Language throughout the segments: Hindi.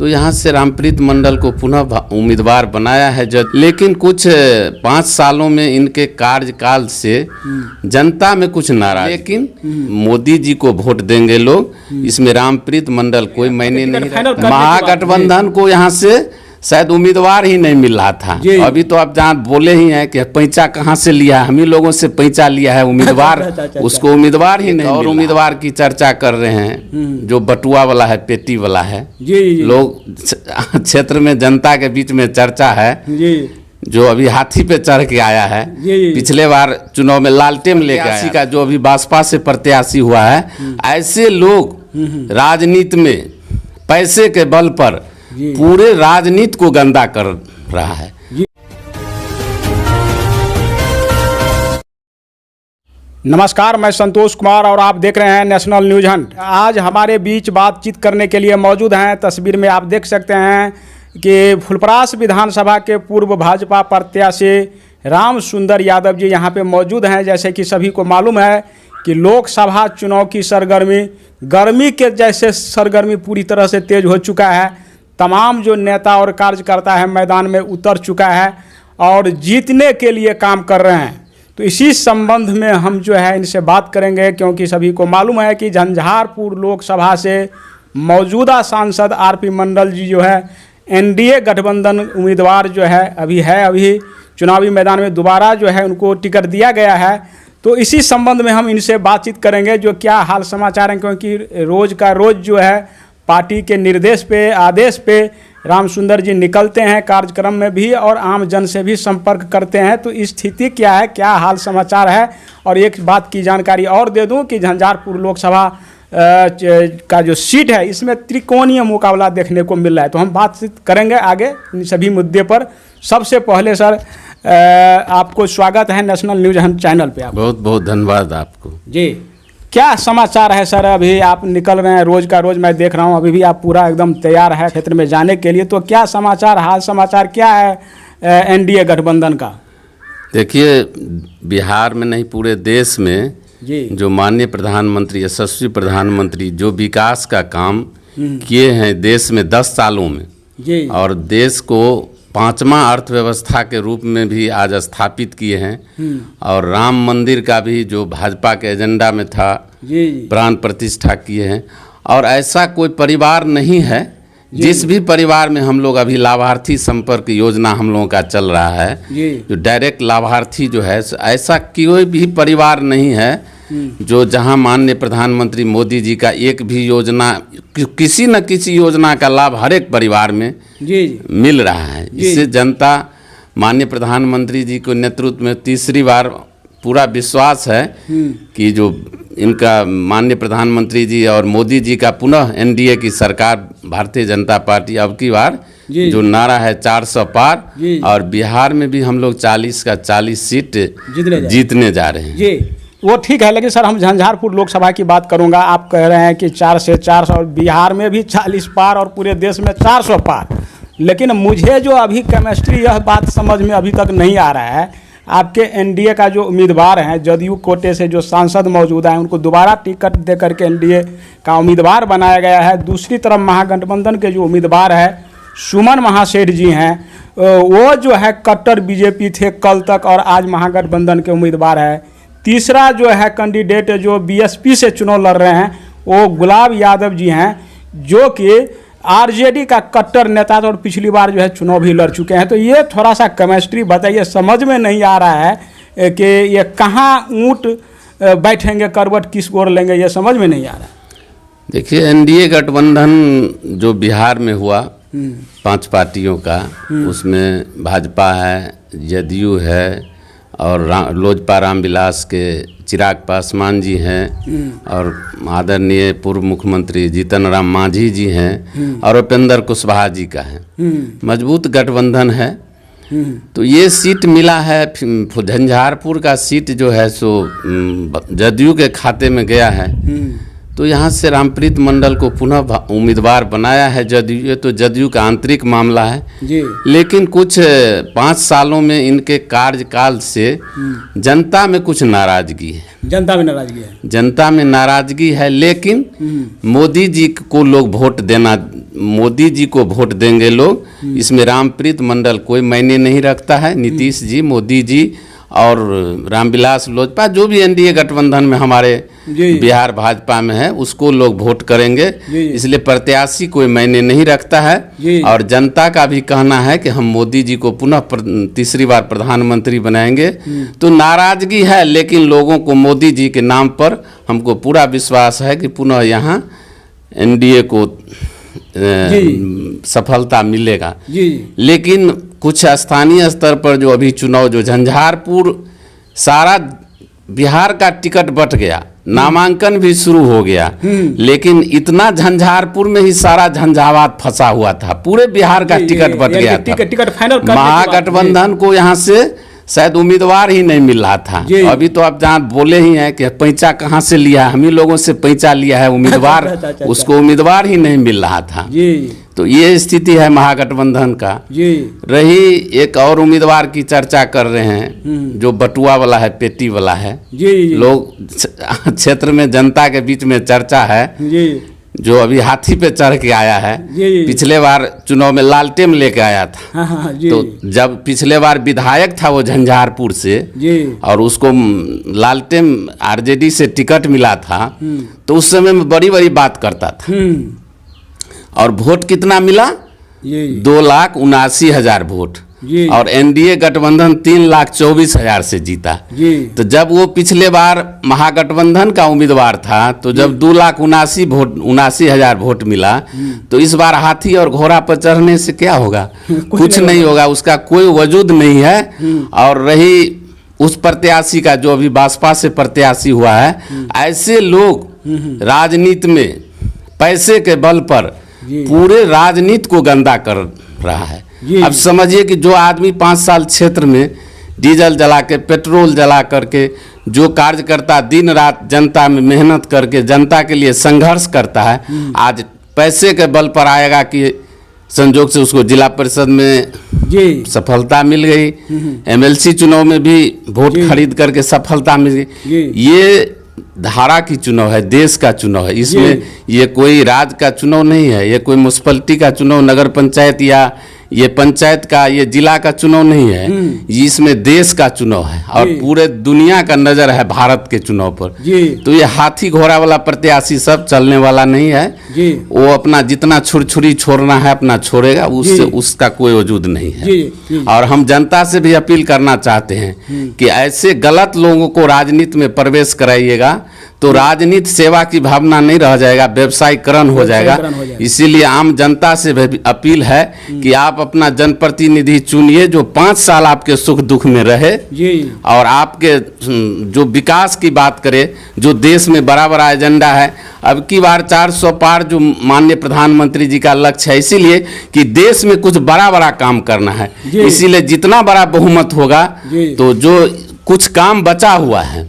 तो यहाँ से रामप्रीत मंडल को पुनः उम्मीदवार बनाया है लेकिन कुछ 5 सालों में इनके कार्यकाल से जनता में कुछ नाराज, लेकिन मोदी जी को वोट देंगे लोग। इसमें रामप्रीत मंडल कोई मायने नहीं रखता। महागठबंधन को यहाँ से शायद उम्मीदवार ही नहीं मिल रहा था। अभी तो आप जहाँ बोले ही हैं कि पैंचा कहाँ से लिया है, हम ही लोगों से पैंचा लिया है उम्मीदवार। उसको उम्मीदवार ही नहीं, और उम्मीदवार की चर्चा कर रहे हैं जो बटुआ वाला है, पेटी वाला है। लोग क्षेत्र में जनता के बीच में चर्चा है जो अभी हाथी पे चढ़ के आया है। पिछले बार चुनाव में लालटेन लेके आया का जो अभी भाजपा से प्रत्याशी हुआ है। ऐसे लोग राजनीति में पैसे के बल पर पूरे राजनीति को गंदा कर रहा है। नमस्कार, मैं संतोष कुमार और आप देख रहे हैं नेशनल न्यूज हंट। आज हमारे बीच बातचीत करने के लिए मौजूद हैं, तस्वीर में आप देख सकते हैं कि फुलपरास विधानसभा के पूर्व भाजपा प्रत्याशी राम सुंदर यादव जी यहाँ पे मौजूद हैं। जैसे कि सभी को मालूम है कि लोकसभा चुनाव की सरगर्मी गर्मी के जैसे सरगर्मी पूरी तरह से तेज हो चुका है। तमाम जो नेता और कार्यकर्ता है मैदान में उतर चुका है और जीतने के लिए काम कर रहे हैं। तो इसी संबंध में हम जो है इनसे बात करेंगे, क्योंकि सभी को मालूम है कि झंझारपुर लोकसभा से मौजूदा सांसद आरपी मंडल जी जो है एनडीए गठबंधन उम्मीदवार जो है अभी चुनावी मैदान में दोबारा जो है उनको टिकट दिया गया है। तो इसी संबंध में हम इनसे बातचीत करेंगे जो क्या हाल समाचार हैं, क्योंकि रोज़ का रोज़ जो है पार्टी के निर्देश पे, आदेश पे राम सुंदर जी निकलते हैं कार्यक्रम में भी और आम जन से भी संपर्क करते हैं। तो स्थिति क्या है, क्या हाल समाचार है। और एक बात की जानकारी और दे दूं कि झंझारपुर लोकसभा का जो सीट है इसमें त्रिकोणीय मुकाबला देखने को मिल रहा है। तो हम बातचीत करेंगे आगे इन सभी मुद्दे पर। सबसे पहले सर आपको स्वागत है नेशनल न्यूज हंट चैनल पे। आप बहुत बहुत धन्यवाद आपको जी। क्या समाचार है सर, अभी आप निकल रहे हैं रोज़ का रोज़, मैं देख रहा हूँ अभी भी आप पूरा एकदम तैयार है क्षेत्र में जाने के लिए। तो क्या समाचार, हाल समाचार क्या है एनडीए गठबंधन का? देखिए, बिहार में नहीं पूरे देश में जो माननीय प्रधानमंत्री, यशस्वी प्रधानमंत्री जो विकास का काम किए हैं देश में 10 सालों में, और देश को 5वां अर्थव्यवस्था के रूप में भी आज स्थापित किए हैं। और राम मंदिर का भी जो भाजपा के एजेंडा में था प्राण प्रतिष्ठा किए हैं। और ऐसा कोई परिवार नहीं है, जिस भी परिवार में हम लोग अभी लाभार्थी संपर्क योजना हम लोगों का चल रहा है, जो डायरेक्ट लाभार्थी जो है, ऐसा कोई भी परिवार नहीं है जो जहां माननीय प्रधानमंत्री मोदी जी का एक भी योजना, किसी न किसी योजना का लाभ हर एक परिवार में मिल रहा है। इससे जनता माननीय प्रधानमंत्री जी के नेतृत्व में तीसरी बार पूरा विश्वास है कि जो इनका माननीय प्रधानमंत्री जी और मोदी जी का पुनः एनडीए की सरकार, भारतीय जनता पार्टी अब की बार जो नारा है 400 पार, और बिहार में भी हम लोग 40 का 40 सीट जीतने जा रहे हैं। वो ठीक है, लेकिन सर हम झंझारपुर लोकसभा की बात करूंगा। आप कह रहे हैं कि 4 से 400 और बिहार में भी 40 पार और पूरे देश में 400 पार। लेकिन मुझे जो अभी केमिस्ट्री यह बात समझ में अभी तक नहीं आ रहा है, आपके एनडीए का जो उम्मीदवार हैं, जदयू कोटे से जो सांसद मौजूद हैं, उनको दोबारा टिकट दे करके एनडीए का उम्मीदवार बनाया गया है। दूसरी तरफ महागठबंधन के जो उम्मीदवार है सुमन महासेठ जी हैं, वो जो है कट्टर बीजेपी थे कल तक और आज महागठबंधन के उम्मीदवार है। तीसरा जो है कैंडिडेट जो बीएसपी से चुनाव लड़ रहे हैं वो गुलाब यादव जी हैं, जो कि आरजेडी का कट्टर नेता था और पिछली बार जो है चुनाव भी लड़ चुके हैं। तो ये थोड़ा सा केमिस्ट्री बताइए, समझ में नहीं आ रहा है कि ये कहाँ ऊँट बैठेंगे, करवट किस ओर लेंगे, ये समझ में नहीं आ रहा है। देखिए, एनडीए गठबंधन जो बिहार में हुआ 5 पार्टियों का, उसमें भाजपा है, जदयू है और लोजपा रामविलास के चिराग पासवान जी हैं, और आदरणीय पूर्व मुख्यमंत्री जीतन राम मांझी जी हैं, और उपेंद्र कुशवाहा जी का है। मजबूत गठबंधन है। तो ये सीट मिला है, झंझारपुर का सीट जो है सो जदयू के खाते में गया है। तो यहाँ से रामप्रीत मंडल को पुनः उम्मीदवार बनाया है जदयू। ये तो जदयू का आंतरिक मामला है लेकिन कुछ 5 सालों में इनके कार्यकाल से जनता में कुछ नाराजगी है। जनता में नाराजगी है, लेकिन मोदी जी को लोग वोट देना मोदी जी को वोट देंगे लोग, इसमें रामप्रीत मंडल कोई मायने नहीं रखता है। नीतीश जी, मोदी जी और रामविलास लोजपा, जो भी एनडीए गठबंधन में हमारे बिहार भाजपा में है, उसको लोग वोट करेंगे। इसलिए प्रत्याशी कोई मायने नहीं रखता है। और जनता का भी कहना है कि हम मोदी जी को पुनः तीसरी बार प्रधानमंत्री बनाएंगे। तो नाराजगी है, लेकिन लोगों को मोदी जी के नाम पर हमको पूरा विश्वास है कि पुनः यहाँ एनडीए को सफलता मिलेगा। लेकिन कुछ स्थानीय स्तर पर जो अभी चुनाव, जो झंझारपुर, सारा बिहार का टिकट बट गया, नामांकन भी शुरू हो गया, लेकिन इतना झंझारपुर में ही सारा झंझावात फंसा हुआ था। पूरे बिहार का टिकट बट गया था। टिकट फाइनल महागठबंधन को यहाँ से शायद उम्मीदवार ही नहीं मिल रहा था। अभी तो आप जहाँ बोले ही हैं कि पैंचा कहाँ से लिया है, हम ही लोगों से पैंचा लिया है, उम्मीदवार उसको उम्मीदवार ही नहीं मिल रहा था। तो ये स्थिति है महागठबंधन का। रही एक और उम्मीदवार की चर्चा कर रहे हैं, जो बटुआ वाला है, पेटी वाला है। लोग क्षेत्र में, जनता के बीच में चर्चा है, जो अभी हाथी पे चढ़ के आया है। पिछले बार चुनाव में लालटेन लेके आया था। तो जब पिछले बार विधायक था वो झंझारपुर से, और उसको लालटेन आरजेडी से टिकट मिला था, तो उस समय में बड़ी बड़ी बात करता था। और वोट कितना मिला? 2,79,000 वोट। और एनडीए गठबंधन 3,24,000 से जीता। तो जब वो पिछले बार महागठबंधन का उम्मीदवार था, तो जब 2,79,000 वोट मिला, तो इस बार हाथी और घोड़ा पर चढ़ने से क्या होगा? कुछ नहीं होगा, उसका कोई वजूद नहीं है। और रही उस प्रत्याशी का जो अभी भाजपा से प्रत्याशी हुआ है, ऐसे लोग राजनीति में पैसे के बल पर पूरे राजनीति को गंदा कर रहा है। अब समझिए कि जो आदमी 5 साल क्षेत्र में डीजल जला के, पेट्रोल जला करके, जो कार्यकर्ता दिन रात जनता में मेहनत करके जनता के लिए संघर्ष करता है, आज पैसे के बल पर आएगा कि संजोग से उसको जिला परिषद में सफलता मिल गई, एमएलसी चुनाव में भी वोट खरीद करके सफलता मिल गई। ये धारा की चुनाव है, देश का चुनाव है। इसमें ये कोई राज्य का चुनाव नहीं है, ये कोई म्युनिसिपैलिटी का चुनाव, नगर पंचायत या ये पंचायत का, ये जिला का चुनाव नहीं है। इसमें देश का चुनाव है और पूरे दुनिया का नजर है भारत के चुनाव पर। तो ये हाथी घोड़ा वाला प्रत्याशी सब चलने वाला नहीं है। वो अपना जितना छुरछुरी छोड़ना है अपना छोड़ेगा, उससे उसका कोई वजूद नहीं है। और हम जनता से भी अपील करना चाहते हैं कि ऐसे गलत लोगों को राजनीति में प्रवेश कराइएगा तो राजनीति सेवा की भावना नहीं रह जाएगा, व्यवसायीकरण हो जाएगा। इसीलिए आम जनता से भी अपील है कि आप अपना जनप्रतिनिधि चुनिए जो 5 साल आपके सुख दुख में रहे और आपके जो विकास की बात करे, जो देश में बड़ा बड़ा एजेंडा है। अब की बार 400 पार जो माननीय प्रधानमंत्री जी का लक्ष्य है, इसीलिए कि देश में कुछ बड़ा बड़ा काम करना है। इसीलिए जितना बड़ा बहुमत होगा तो जो कुछ काम बचा हुआ है,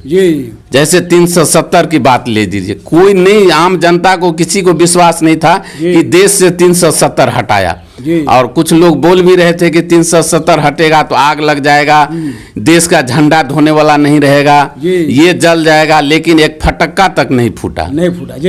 जैसे 370 की बात ले लीजिए, कोई नहीं, आम जनता को किसी को विश्वास नहीं था कि देश से 370 हटाया। और कुछ लोग बोल भी रहे थे कि 370 हटेगा तो आग लग जाएगा, देश का झंडा धोने वाला नहीं रहेगा, ये जल जाएगा। लेकिन एक फटक्का तक नहीं फूटा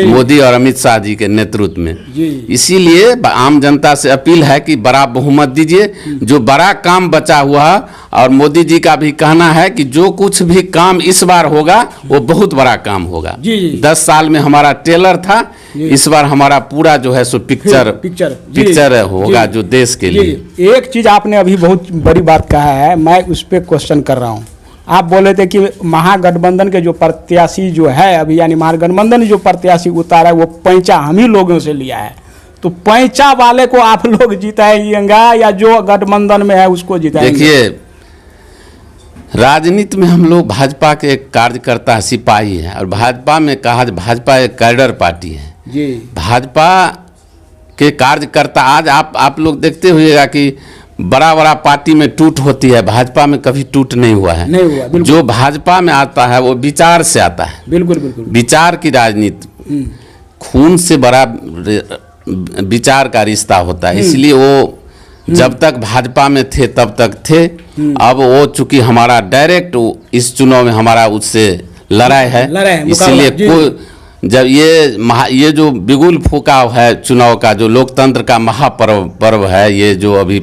मोदी और अमित शाह जी के नेतृत्व में। इसीलिए आम जनता से अपील है कि बड़ा बहुमत दीजिए, जो बड़ा काम बचा हुआ। और मोदी जी का भी कहना है कि जो कुछ भी काम इस बार होगा वो बहुत बड़ा काम होगा। 10 साल में हमारा ट्रेलर था, इस बार हमारा पूरा जो है सो पिक्चर होगा जो देश के लिए। एक चीज आपने अभी बहुत बड़ी बात कहा है, मैं उस पर क्वेश्चन कर रहा हूँ। आप बोले थे कि महागठबंधन के जो प्रत्याशी जो है अभी, यानी महागठबंधन जो प्रत्याशी उतारा है वो पैंचा हम ही लोगों से लिया है, तो पैंचा वाले को आप लोग जिताएंगा या जो गठबंधन में है उसको जिताएंगे? देखिए, राजनीति में हम लोग भाजपा के एक कार्यकर्ता सिपाही हैं और भाजपा में कहा भाजपा एक कैडर पार्टी है। भाजपा के कार्यकर्ता आज आप लोग देखते हुएगा कि बड़ा बड़ा पार्टी में टूट होती है, भाजपा में कभी टूट नहीं हुआ है। नहीं हुआ, जो भाजपा में आता है वो विचार से आता है। बिल्कुल विचार की राजनीति, खून से बड़ा विचार का रिश्ता होता है। इसलिए वो जब तक भाजपा में थे तब तक थे। अब वो चूंकि हमारा डायरेक्ट इस चुनाव में हमारा उससे लड़ाई है, इसलिए कोई जब ये जो बिगुल फूका है चुनाव का, जो लोकतंत्र का महापर्व है, ये जो अभी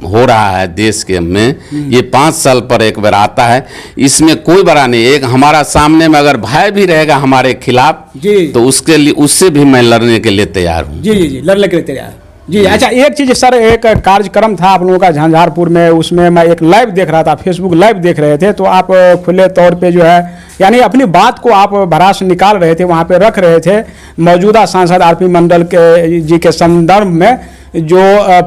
हो रहा है देश के में, ये 5 साल पर एक बार आता है। इसमें कोई बड़ा नहीं, एक हमारा सामने में अगर भाई भी रहेगा हमारे खिलाफ जी, तो उसके लिए, उससे भी मैं लड़ने के लिए तैयार हूँ। जी जी जी, लड़ने के लिए तैयार जी। अच्छा, एक चीज़ सर, एक कार्यक्रम था आप लोगों का झंझारपुर में, उसमें मैं एक लाइव देख रहा था, फेसबुक लाइव देख रहे थे, तो आप खुले तौर पे जो है यानी अपनी बात को आप भड़ास निकाल रहे थे, वहाँ पे रख रहे थे मौजूदा सांसद आरपी मंडल के जी के संदर्भ में, जो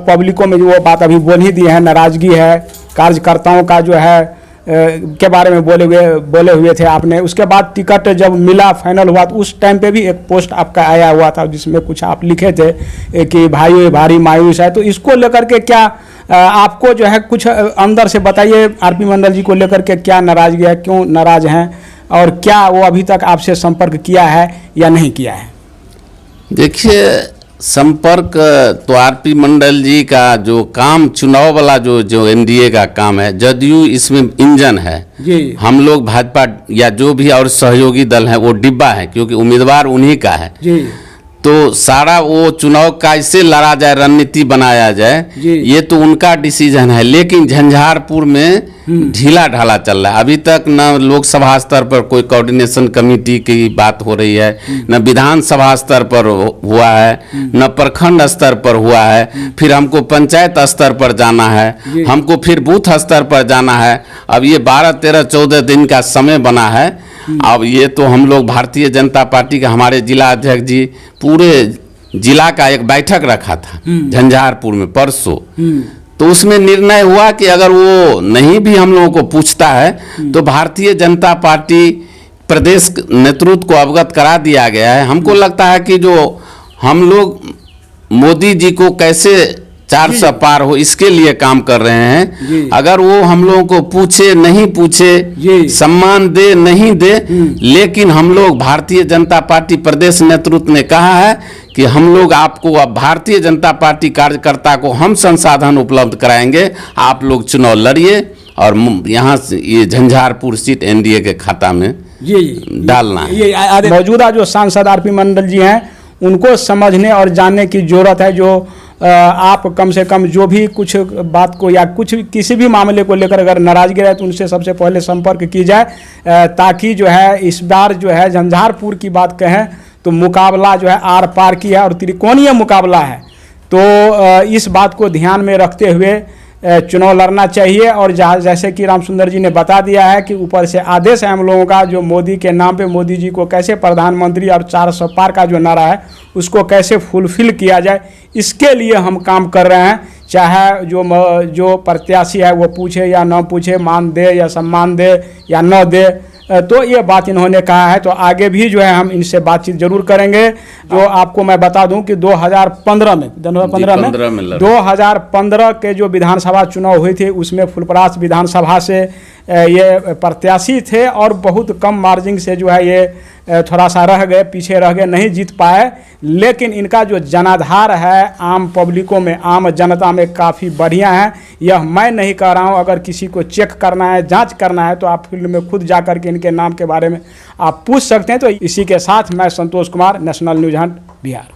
पब्लिकों में जो वो बात अभी बोल ही दी है, नाराज़गी है कार्यकर्ताओं का जो है के बारे में बोले हुए थे आपने। उसके बाद टिकट जब मिला, फाइनल हुआ, तो उस टाइम पे भी एक पोस्ट आपका आया हुआ था जिसमें कुछ आप लिखे थे कि भाई भारी मायूस है। तो इसको लेकर के क्या आपको जो है कुछ अंदर से बताइए, आरपी मंडल जी को लेकर के क्या नाराज़गी है, क्यों नाराज़ हैं, और क्या वो अभी तक आपसे संपर्क किया है या नहीं किया है? देखिए, संपर्क तो आरपी मंडल जी का जो काम, चुनाव वाला जो एनडीए का काम है, जदयू इसमें इंजन है जी, हम लोग भाजपा या जो भी और सहयोगी दल है वो डिब्बा है, क्योंकि उम्मीदवार उन्हीं का है जी। तो सारा वो चुनाव कैसे लड़ा जाए, रणनीति बनाया जाए, ये तो उनका डिसीजन है। लेकिन झंझारपुर में ढीला ढाला चल रहा है। अभी तक न लोकसभा स्तर पर कोई कोऑर्डिनेशन कमेटी की बात हो रही है, न विधानसभा स्तर पर हुआ है, न प्रखंड स्तर पर हुआ है, फिर हमको पंचायत स्तर पर जाना है, हमको फिर बूथ स्तर पर जाना है। अब ये 12, 13, 14 दिन का समय बना है। अब ये तो हम लोग भारतीय जनता पार्टी के हमारे जिला अध्यक्ष जी पूरे जिला का एक बैठक रखा था झंझारपुर में परसों, तो उसमें निर्णय हुआ कि अगर वो नहीं भी हम लोगों को पूछता है तो भारतीय जनता पार्टी प्रदेश नेतृत्व को अवगत करा दिया गया है। हमको लगता है कि जो हम लोग मोदी जी को कैसे 400 पार हो, इसके लिए काम कर रहे हैं। अगर वो हम लोगों को पूछे नहीं पूछे, सम्मान दे नहीं दे, लेकिन हम लोग भारतीय जनता पार्टी प्रदेश नेतृत्व ने कहा है कि हम लोग आपको, अब भारतीय जनता पार्टी कार्यकर्ता को हम संसाधन उपलब्ध कराएंगे, आप लोग चुनाव लड़िए और यहाँ से ये झंझारपुर सीट एनडीए के खाता में डालना है। मौजूदा जो सांसद आरपी मंडल जी हैं, उनको समझने और जानने की जरूरत है। जो आप कम से कम जो भी कुछ बात को या कुछ किसी भी मामले को लेकर अगर नाराजगी रहे तो उनसे सबसे पहले संपर्क की जाए, ताकि जो है इस बार जो है झंझारपुर की बात कहें तो मुकाबला जो है आर पार की है और त्रिकोणीय मुकाबला है। तो इस बात को ध्यान में रखते हुए चुनाव लड़ना चाहिए। और जैसे कि राम सुंदर जी ने बता दिया है कि ऊपर से आदेश है हम लोगों का, जो मोदी के नाम पे मोदी जी को कैसे प्रधानमंत्री और 400 पार का जो नारा है उसको कैसे फुलफिल किया जाए, इसके लिए हम काम कर रहे हैं। चाहे जो प्रत्याशी है वो पूछे या न पूछे, मान दे या सम्मान दे या न दे, तो ये बात इन्होंने कहा है। तो आगे भी जो है हम इनसे बातचीत जरूर करेंगे। जो आपको मैं बता दूं कि 2015 के जो विधानसभा चुनाव हुए थे उसमें फुलपरास विधानसभा से ये प्रत्याशी थे और बहुत कम मार्जिन से जो है ये थोड़ा सा रह गए, पीछे रह गए, नहीं जीत पाए। लेकिन इनका जो जनाधार है आम पब्लिकों में, आम जनता में काफ़ी बढ़िया है। यह मैं नहीं कह रहा हूँ, अगर किसी को चेक करना है, जांच करना है तो आप फील्ड में खुद जा कर के इनके नाम के बारे में आप पूछ सकते हैं। तो इसी के साथ मैं Santosh Kumar, national news hunt, Bihar.